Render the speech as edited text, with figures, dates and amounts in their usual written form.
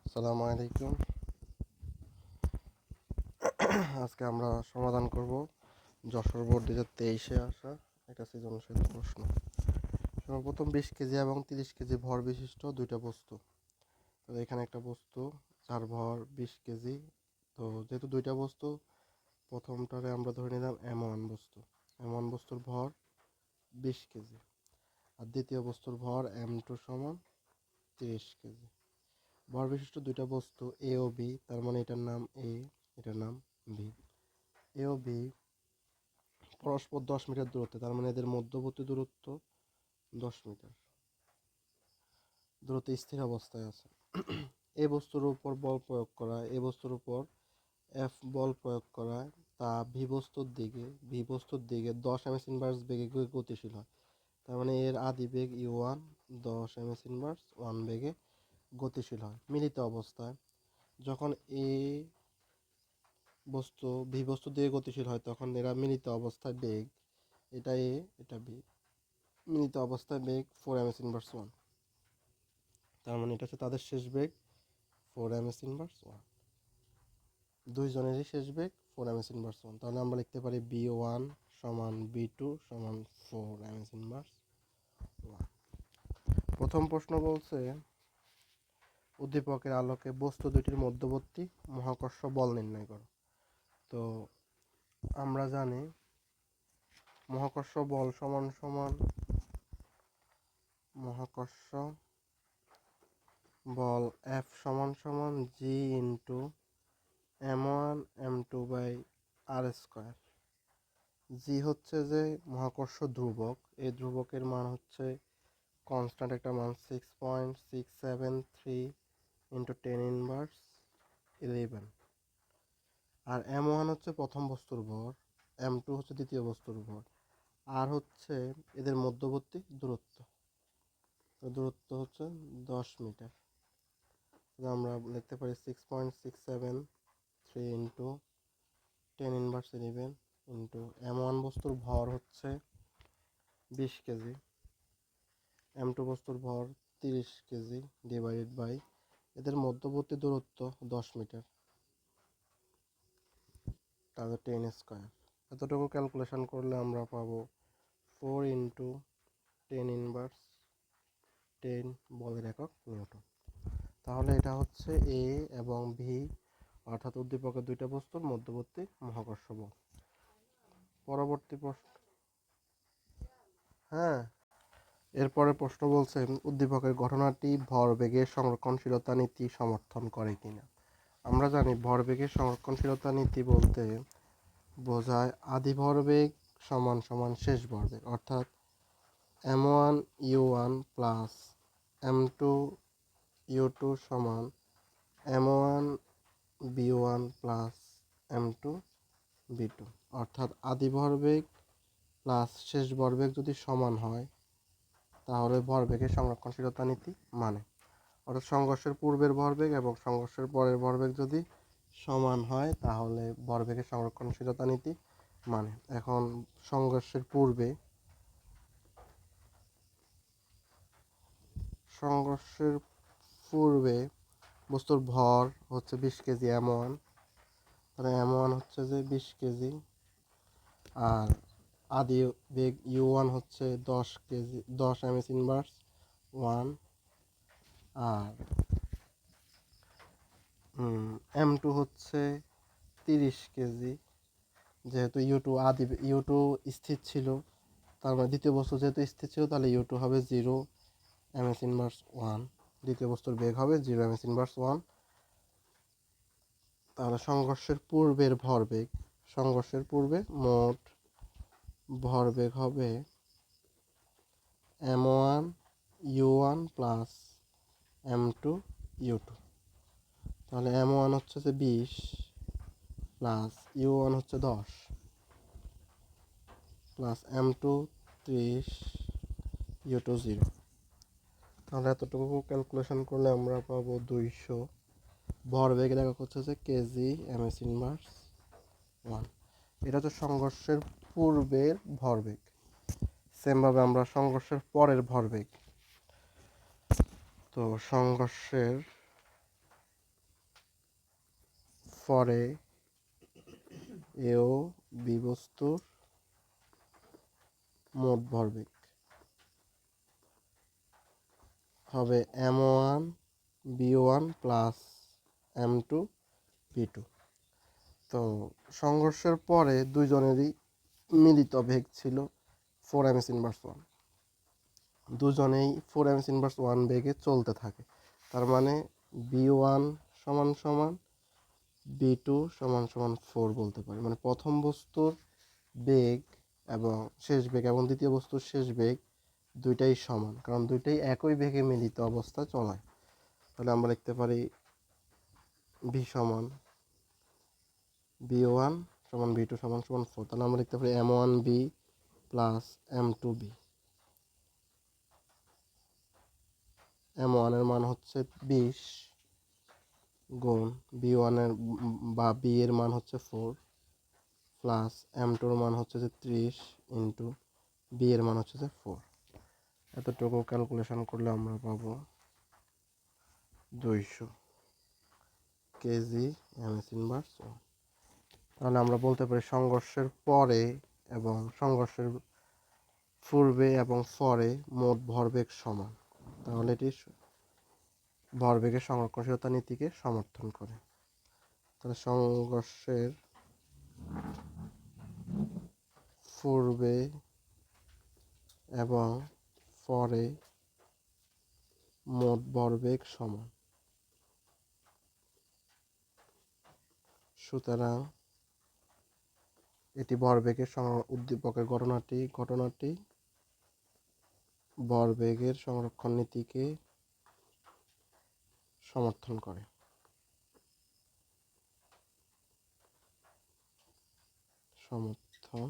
আসসালামু আলাইকুম। আজকে আমরা সমাধান করব যশোর বোর্ড 2023-এ আসা একটা সৃজনশীল প্রশ্ন। সর্বপ্রথম 20 কেজি এবং 30 কেজি ভর বিশিষ্ট দুইটা বস্তু। তো এখানে একটা বস্তু যার ভর 20 কেজি। তো যেহেতু দুইটা বস্তু, প্রথমটারে আমরা ধরে নিলাম M1 বস্তু। M1 বস্তুর ভর 20 কেজি, আর দ্বিতীয় বস্তুর ভর M2 সমান 30 কেজি। ভর বিশিষ্ট দুইটা বস্তু এ ও বি, তার মানে এটার নাম এ, এটার নাম বি। এ ও বি পরস্পর 10 মিটার দূরত্বে, তার মানে এদের মধ্যবর্তী দূরত্ব 10 মিটার দূরত্বে স্থির অবস্থায় আছে। এ বস্তুর উপর বল প্রয়োগ করা, এ বস্তুর উপর এফ বল প্রয়োগ করায় তা ভি বস্তুর দিকে 10 ইনভার্স বেগে গতিশীল হয়। তার মানে এর আদি বেগ u1 10 ইনভার্স 1 বেগে গতিশীল হয় মিলিত অবস্থায়। যখন এ বস্তু ভি বস্তুর দিকে গতিশীল হয় তখন এরা মিলিত অবস্থায় বেগ, এটা এ এটা বি, মিলিত অবস্থায় বেগ 4 ইনভার্স 1। তার মানে এটা হচ্ছে তাদের শেষ বেগ 4 ইনভার্স 1। দুইজনেরই শেষ বেগ 4 ইনভার্স 1। তাহলে আমরা লিখতে পারি B1 সমান B2 সমান 4 ইনভার্স 1। প্রথম প্রশ্ন বলছে উদ্দীপকের আলোকে বস্তু দুটির মধ্যবর্তী মহাকর্ষ বল নির্ণয় করো। তো আমরা জানি মহাকর্ষ বল সমান সমান মহাকর্ষ বল F সমান সমান G into M1 M2 by R square. G হচ্ছে যে মহাকর্ষ ধ্রুবক, এই ধ্রুবকের মান হচ্ছে কনস্ট্যান্ট একটা মান 6.673 ইন্টু 10 ইনভার্স 11। আর M1 হচ্ছে প্রথম বস্তুর ভর, M2 হচ্ছে দ্বিতীয় বস্তুর ভর, আর হচ্ছে এদের মধ্যবর্তী দূরত্ব। তো দূরত্ব হচ্ছে 10 মিটার। আমরা লিখতে পারি 6.673 ইন্টু 10 ইনভার্স 11 ইন্টু M1 বস্তুর ভর হচ্ছে 20 কেজি, M2 বস্তুর ভর 30 কেজি ডিভাইডেড বাই এদের মধ্যবর্তী দূরত্ব 10 মিটার, তাহলে 10 স্কোয়ার। এতটুকু ক্যালকুলেশন করলে আমরা পাবো 4 ইন্টু 10 ইনভার্স 10 বলের একক নিউটন। তাহলে এটা হচ্ছে এ এবং ভি, অর্থাৎ উদ্দীপকের দুইটা বস্তুর মধ্যবর্তী মহাকর্ষ বল। পরবর্তী প্রশ্ন, হ্যাঁ, এরপরে প্রশ্ন বলছে উদ্দীপকের ঘটনাটি ভরবেগের সংরক্ষণশীলতা নীতি সমর্থন করে কিনা। আমরা জানি ভরবেগের সংরক্ষণশীলতা নীতি বলতে বোঝায় আদি ভরবেগ সমান সমান শেষ ভরবেগ, অর্থাৎ M1 U1 plus M2 U2 সমান M1 B1 plus M2 B2। অর্থাৎ আদি ভরবেগ প্লাস শেষ ভরবেগ যদি সমান হয় তাহলে ভরবেগের সংরক্ষণশীলতা নীতি মানে, অর্থাৎ সংঘর্ষের পূর্বের ভরবেগ এবং সংঘর্ষের পরের ভরবেগ যদি সমান হয় তাহলে ভরবেগের সংরক্ষণশীলতা নীতি মানে। এখন সংঘর্ষের পূর্বে বস্তুর ভর হচ্ছে 20 কেজি M1, তাহলে M1 হচ্ছে যে 20 কেজি, আর আদি বেগ U1 হচ্ছে 10 কেজি 10 ইনভার্স 1, আর M2 হচ্ছে 30 কেজি। যেহেতু ইউ টু স্থির ছিল, তার মানে দ্বিতীয় বস্তু যেহেতু স্থির ছিল তাহলে U2 হবে 0 ইনভার্স 1, দ্বিতীয় বস্তুর বেগ হবে 0 ইনভার্স 1। তাহলে সংঘর্ষের পূর্বে মোট ভরবেগ হবে M1 U1 plus M2 U2। তাহলে M1 হচ্ছে যে 20 প্লাস U1 হচ্ছে 10 প্লাস M2 30 U2 0। তাহলে এতটুকু ক্যালকুলেশন করলে আমরা পাবো 200। ভরবেগের একক হচ্ছে যে কেজি ইনভার্স 1। এটা হচ্ছে সংঘর্ষের পূর্বের ভরবেগ। সেমভাবে আমরা সংঘর্ষের পরের ভরবেগ, তো সংঘর্ষের ফরে এ ও বি বস্তুর মোট ভরবেগ হবে m1 b1 plus m2 p2। তো সংঘর্ষের পরে দুইজনেরই মিলিত বেগ ছিল 4m1। দুজনেই 4m1 বেগে চলতে থাকে। তার মানে b1 সমান সমান b2 সমান সমান 4 বলতে পারি। মানে প্রথম বস্তুর বেগ এবং শেষ বেগ এবং দ্বিতীয় বস্তুর শেষ বেগ দুইটাই সমান, কারণ দুইটাই একই বেগে মিলিত অবস্থায় চলায়। তাহলে আমরা লিখতে পারি v সমান b1 সমান b2 সমান সমান 4। তাহলে আমরা লিখতে পারি m1b প্লাস m2b। m1 এর মান হচ্ছে 20 গুণ b1 এর বা b এর মান হচ্ছে 4 প্লাস m2 এর মান হচ্ছে যে 30 ইন্টু b এর মান হচ্ছে যে 4। এতটুকু ক্যালকুলেশন করলে আমরা পাবো 200 কেজি m1। তাহলে আমরা বলতে পারি সংঘর্ষের পরে এবং সংঘর্ষের পূর্বে এবং পরে মোট ভরবেগ সমান। তাহলে এটি ভরবেগের সংরক্ষণশীলতা নীতিকে সমর্থন করে। তাহলে সংঘর্ষের পূর্বে এবং পরে মোট ভরবেগ সমান। সুতরাং এটি ভরবেগের উদ্দীপকের ঘটনাটি ভরবেগের সংরক্ষণ নীতিকে সমর্থন করে। সমর্থন